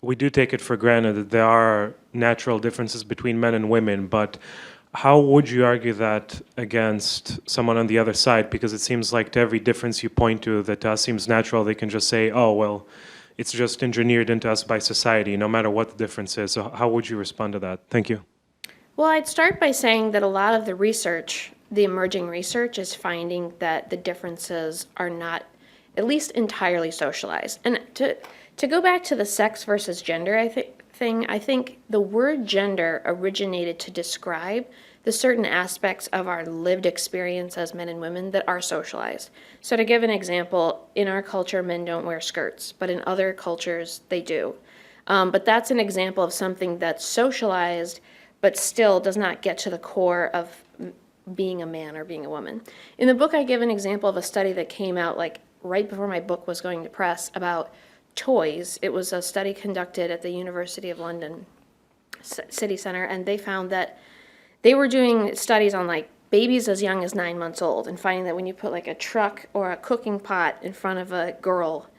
we do take it for granted that there are natural differences between men and women, but how would you argue that against someone on the other side? Because it seems like to every difference you point to that to us seems natural, they can just say, oh, well, it's just engineered into us by society, no matter what the difference is. So how would you respond to that? Thank you. Well, I'd start by saying that a lot of the research, the emerging research, is finding that the differences are not at least entirely socialized. And to go back to the sex versus gender I think the word gender originated to describe the certain aspects of our lived experience as men and women that are socialized. So to give an example, in our culture, men don't wear skirts, but in other cultures, they do. But that's an example of something that's socialized, but still does not get to the core of being a man or being a woman. In the book, I give an example of a study that came out like right before my book was going to press about toys. It was a study conducted at the University of London City Center, and they found that they were doing studies on like babies as young as 9 months old and finding that when you put like a truck or a cooking pot in front of a girl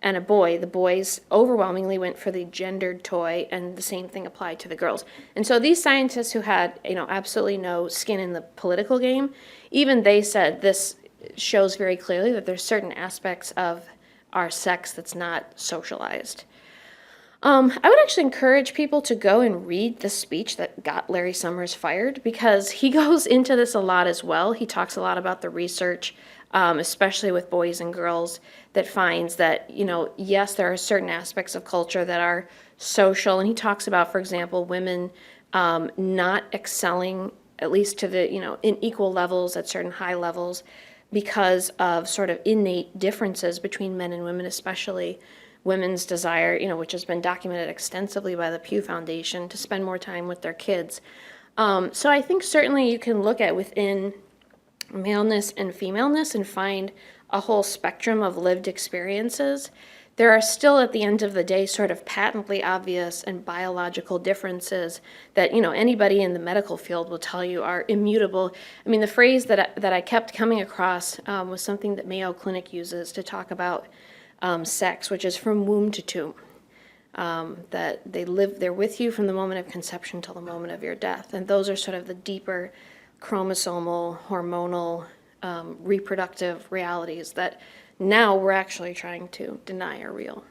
and a boy, the boys overwhelmingly went for the gendered toy, and the same thing applied to the girls. And so these scientists who had, absolutely no skin in the political game, even they said this shows very clearly that there's certain aspects of our sex that's not socialized. I would actually encourage people to go and read the speech that got Larry Summers fired, because he goes into this a lot as well. He talks a lot about the research, especially with boys and girls, that finds that, yes, there are certain aspects of culture that are social. And he talks about, for example, women not excelling, at least to the, in equal levels at certain high levels, because of sort of innate differences between men and women, especially women's desire, which has been documented extensively by the Pew Foundation, to spend more time with their kids. So I think certainly you can look at within maleness and femaleness and find a whole spectrum of lived experiences. There are still, at the end of the day, sort of patently obvious and biological differences that, anybody in the medical field will tell you are immutable. I mean, the phrase that I kept coming across was something that Mayo Clinic uses to talk about sex, which is from womb to tomb. That they're with you from the moment of conception till the moment of your death. And those are sort of the deeper chromosomal, hormonal, reproductive realities that now we're actually trying to deny are real.